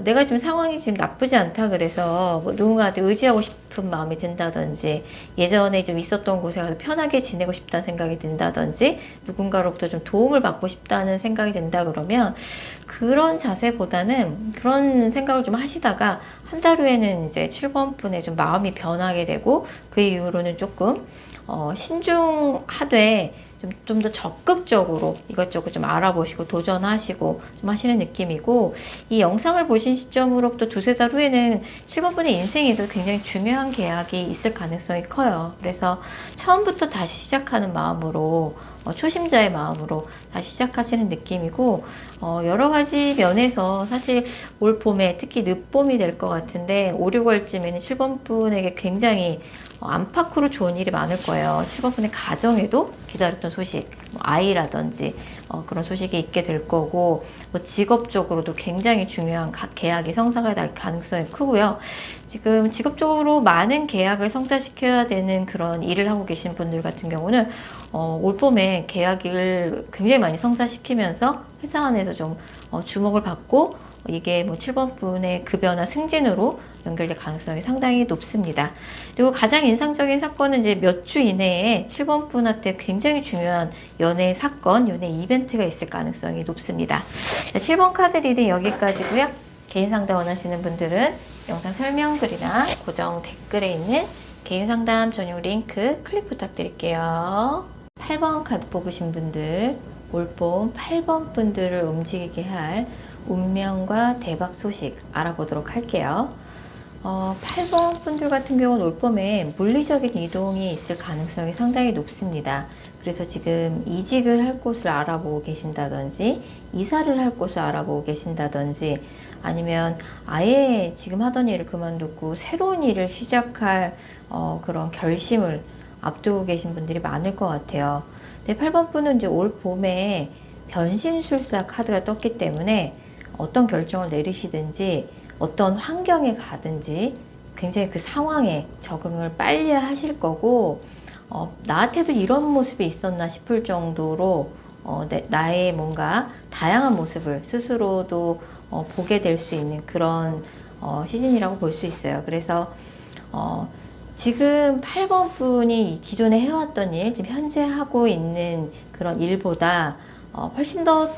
내가 좀 상황이 지금 나쁘지 않다 그래서 뭐 누군가한테 의지하고 싶은 마음이 든다든지, 예전에 좀 있었던 곳에 가서 편하게 지내고 싶다는 생각이 든다든지, 누군가로부터 좀 도움을 받고 싶다는 생각이 든다 그러면, 그런 자세보다는 그런 생각을 좀 하시다가 한 달 후에는 이제 7번 분에 좀 마음이 변하게 되고, 그 이후로는 조금 신중하되 좀 더 적극적으로 이것저것 좀 알아보시고 도전하시고 좀 하시는 느낌이고, 이 영상을 보신 시점으로부터 두세 달 후에는 7번 분의 인생에서 굉장히 중요한 계약이 있을 가능성이 커요. 그래서 처음부터 다시 시작하는 마음으로, 초심자의 마음으로 다시 시작하시는 느낌이고, 여러 가지 면에서 사실 올 봄에 특히 늦봄이 될 것 같은데 5, 6월쯤에는 7번 분에게 굉장히 안팎으로 좋은 일이 많을 거예요. 7번 분의 가정에도 기다렸던 소식, 아이라든지 그런 소식이 있게 될 거고, 직업적으로도 굉장히 중요한 계약이 성사가 될 가능성이 크고요. 지금 직업적으로 많은 계약을 성사시켜야 되는 그런 일을 하고 계신 분들 같은 경우는 올 봄에 계약을 굉장히 많이 성사시키면서 회사 안에서 좀 주목을 받고, 이게 7번 분의 급여나 승진으로 연결될 가능성이 상당히 높습니다. 그리고 가장 인상적인 사건은 이제 몇 주 이내에 7번 분한테 굉장히 중요한 연애 사건, 연애 이벤트가 있을 가능성이 높습니다. 7번 카드 리딩 여기까지고요. 개인 상담 원하시는 분들은 영상 설명글이나 고정 댓글에 있는 개인 상담 전용 링크 클릭 부탁드릴게요. 8번 카드 뽑으신 분들, 올봄 8번 분들을 움직이게 할 운명과 대박 소식 알아보도록 할게요. 8번 분들 같은 경우는 올봄에 물리적인 이동이 있을 가능성이 상당히 높습니다. 그래서 지금 이직을 할 곳을 알아보고 계신다든지, 이사를 할 곳을 알아보고 계신다든지, 아니면 아예 지금 하던 일을 그만두고 새로운 일을 시작할 그런 결심을 앞두고 계신 분들이 많을 것 같아요. 근데 8번 분은 이제 올 봄에 변신술사 카드가 떴기 때문에 어떤 결정을 내리시든지 어떤 환경에 가든지 굉장히 그 상황에 적응을 빨리 하실 거고, 나한테도 이런 모습이 있었나 싶을 정도로 나의 뭔가 다양한 모습을 스스로도 보게 될 수 있는 그런 시즌이라고 볼 수 있어요. 그래서 지금 8번 분이 기존에 해왔던 일, 지금 현재 하고 있는 그런 일보다 훨씬 더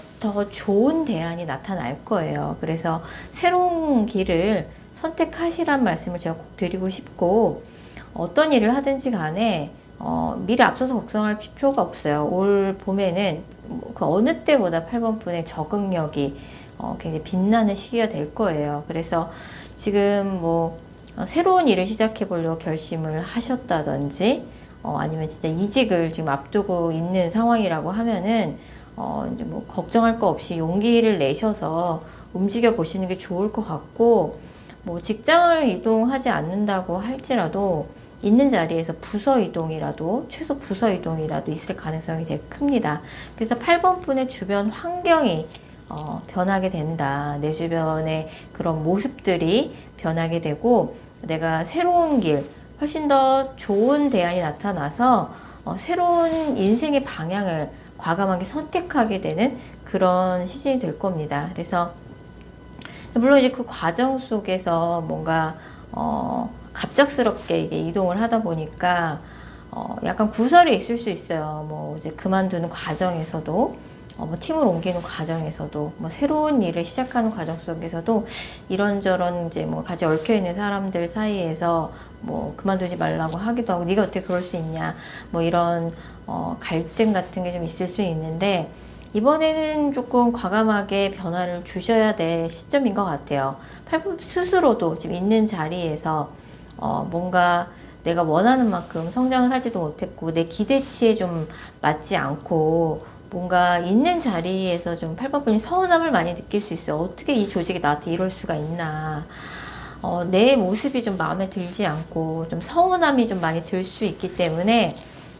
좋은 대안이 나타날 거예요. 그래서 새로운 길을 선택하시란 말씀을 제가 꼭 드리고 싶고, 어떤 일을 하든지 간에 미리 앞서서 걱정할 필요가 없어요. 올 봄에는 그 어느 때보다 8번 분의 적응력이 굉장히 빛나는 시기가 될 거예요. 그래서 지금 새로운 일을 시작해 보려고 결심을 하셨다든지, 아니면 진짜 이직을 지금 앞두고 있는 상황이라고 하면은 이제 걱정할 거 없이 용기를 내셔서 움직여 보시는 게 좋을 것 같고, 직장을 이동하지 않는다고 할지라도 있는 자리에서 부서 이동이라도, 최소 부서 이동이라도 있을 가능성이 되게 큽니다. 그래서 8번 분의 주변 환경이 변하게 된다. 내 주변의 그런 모습들이 변하게 되고, 내가 새로운 길, 훨씬 더 좋은 대안이 나타나서 새로운 인생의 방향을 과감하게 선택하게 되는 그런 시즌이 될 겁니다. 그래서 물론 이제 그 과정 속에서 뭔가 갑작스럽게 이게 이동을 하다 보니까 약간 구설이 있을 수 있어요. 이제 그만두는 과정에서도, 팀을 옮기는 과정에서도, 새로운 일을 시작하는 과정 속에서도 이런저런 이제 같이 얽혀 있는 사람들 사이에서 그만두지 말라고 하기도 하고, 네가 어떻게 그럴 수 있냐, 이런 갈등 같은 게 좀 있을 수 있는데, 이번에는 조금 과감하게 변화를 주셔야 될 시점인 것 같아요. 8번 스스로도 지금 있는 자리에서 뭔가 내가 원하는 만큼 성장을 하지도 못했고, 내 기대치에 좀 맞지 않고, 뭔가 있는 자리에서 좀 8번 분이 서운함을 많이 느낄 수 있어요. 어떻게 이 조직이 나한테 이럴 수가 있나. 내 모습이 좀 마음에 들지 않고 좀 서운함이 좀 많이 들 수 있기 때문에,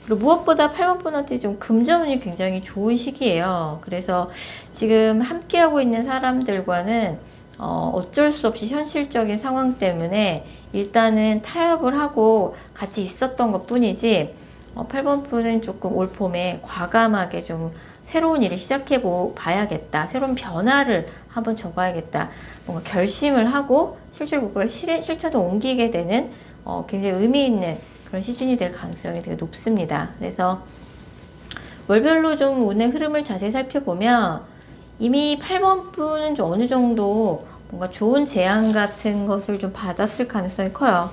그리고 무엇보다 8번 분한테 좀 금전운이 굉장히 좋은 시기예요. 그래서 지금 함께하고 있는 사람들과는 어쩔 수 없이 현실적인 상황 때문에 일단은 타협을 하고 같이 있었던 것 뿐이지, 8번 분은 조금 올 봄에 과감하게 좀 새로운 일을 시작해 봐야겠다. 새로운 변화를 한번 줘봐야겠다. 뭔가 결심을 하고 실제로 그걸 실천에 옮기게 되는 굉장히 의미 있는 그런 시즌이 될 가능성이 되게 높습니다. 그래서 월별로 좀 운의 흐름을 자세히 살펴보면 이미 8번 분은 좀 어느 정도 뭔가 좋은 제안 같은 것을 좀 받았을 가능성이 커요.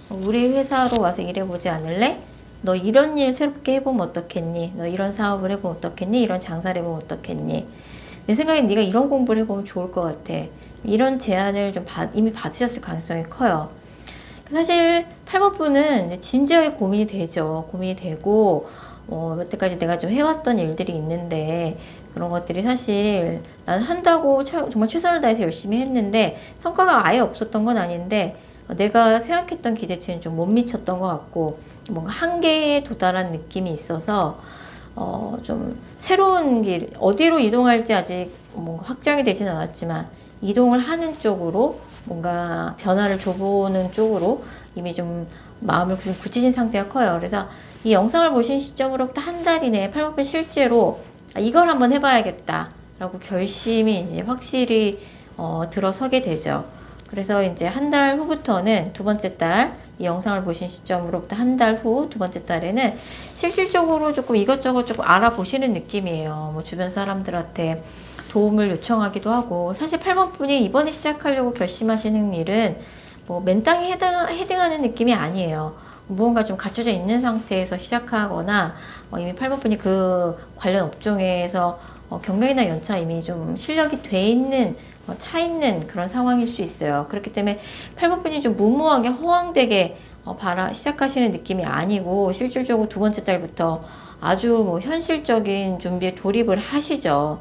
우리 회사로 와서 일해보지 않을래? 너 이런 일 새롭게 해보면 어떻겠니? 너 이런 사업을 해보면 어떻겠니? 이런 장사를 해보면 어떻겠니? 내 생각엔 네가 이런 공부를 해보면 좋을 것 같아. 이런 제안을 좀 이미 받으셨을 가능성이 커요. 사실 8번 분은 진지하게 고민이 되죠. 고민이 되고 여태까지 내가 좀 해왔던 일들이 있는데 그런 것들이 사실 난 한다고 정말 최선을 다해서 열심히 했는데 성과가 아예 없었던 건 아닌데 내가 생각했던 기대치는 좀 못 미쳤던 것 같고 뭔가 한계에 도달한 느낌이 있어서 좀 새로운 길 어디로 이동할지 아직 뭔가 확정이 되진 않았지만 이동을 하는 쪽으로 뭔가 변화를 줘보는 쪽으로 이미 좀 마음을 좀 굳히신 상태가 커요. 그래서 이 영상을 보신 시점으로부터 한 달 이내에 8번분 실제로 이걸 한번 해봐야겠다 라고 결심이 이제 확실히 들어서게 되죠. 그래서 이제 한 달 후부터는 두 번째 달, 이 영상을 보신 시점으로부터 한 달 후 두 번째 달에는 실질적으로 조금 이것저것 조금 알아보시는 느낌이에요. 뭐 주변 사람들한테 도움을 요청하기도 하고 사실 8번 분이 이번에 시작하려고 결심하시는 일은 뭐 맨땅에 헤딩하는 느낌이 아니에요. 무언가 좀 갖춰져 있는 상태에서 시작하거나 이미 8번 분이 그 관련 업종에서 경력이나 연차 이미 좀 실력이 돼 있는 차 있는 그런 상황일 수 있어요. 그렇기 때문에 8번 분이 좀 무모하게 허황되게 시작하시는 느낌이 아니고 실질적으로 두 번째 달부터 아주 뭐 현실적인 준비에 돌입을 하시죠.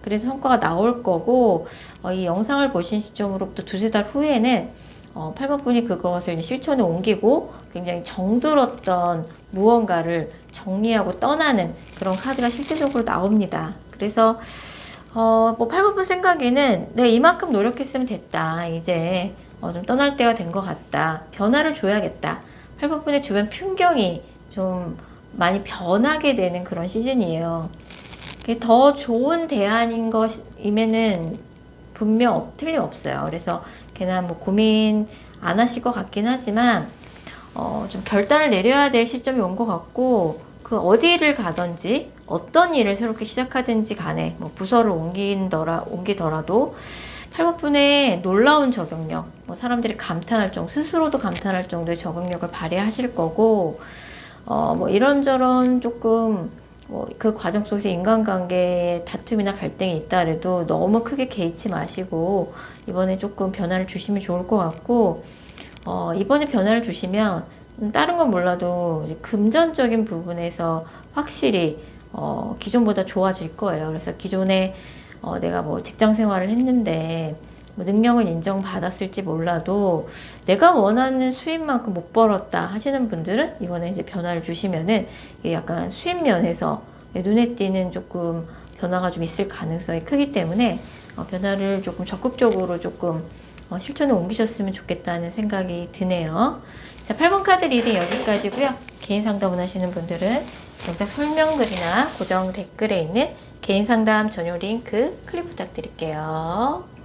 그래서 성과가 나올 거고 이 영상을 보신 시점으로부터 두세 달 후에는 8번 분이 그것을 이제 실천에 옮기고 굉장히 정들었던 무언가를 정리하고 떠나는 그런 카드가 실제적으로 나옵니다. 그래서 뭐 8번 분 생각에는 내가 이만큼 노력했으면 됐다. 이제 좀 떠날 때가 된 것 같다. 변화를 줘야겠다. 8번 분의 주변 풍경이 좀 많이 변하게 되는 그런 시즌이에요. 더 좋은 대안인 것임에는 분명 틀림없어요. 그래서 걔는 뭐 고민 안 하실 것 같긴 하지만 좀 결단을 내려야 될 시점이 온 것 같고 그 어디를 가든지 어떤 일을 새롭게 시작하든지 간에 뭐 부서를 옮기더라도 8번 분의 놀라운 적응력, 뭐 사람들이 감탄할 정도, 스스로도 감탄할 정도의 적응력을 발휘하실 거고 뭐 이런저런 조금 그 과정 속에서 인간관계에 다툼이나 갈등이 있다 해도 너무 크게 개의치 마시고 이번에 조금 변화를 주시면 좋을 것 같고 이번에 변화를 주시면 다른 건 몰라도 금전적인 부분에서 확실히 기존보다 좋아질 거예요. 그래서 기존에 내가 뭐 직장 생활을 했는데 뭐 능력을 인정받았을지 몰라도 내가 원하는 수입만큼 못 벌었다 하시는 분들은 이번에 이제 변화를 주시면은 약간 수입 면에서 눈에 띄는 조금 변화가 좀 있을 가능성이 크기 때문에 변화를 조금 적극적으로 조금 실천에 옮기셨으면 좋겠다는 생각이 드네요. 자, 8번 카드 리딩 여기까지고요. 개인 상담 원하시는 분들은 영상 설명글이나 고정 댓글에 있는 개인 상담 전용 링크 클릭 부탁드릴게요.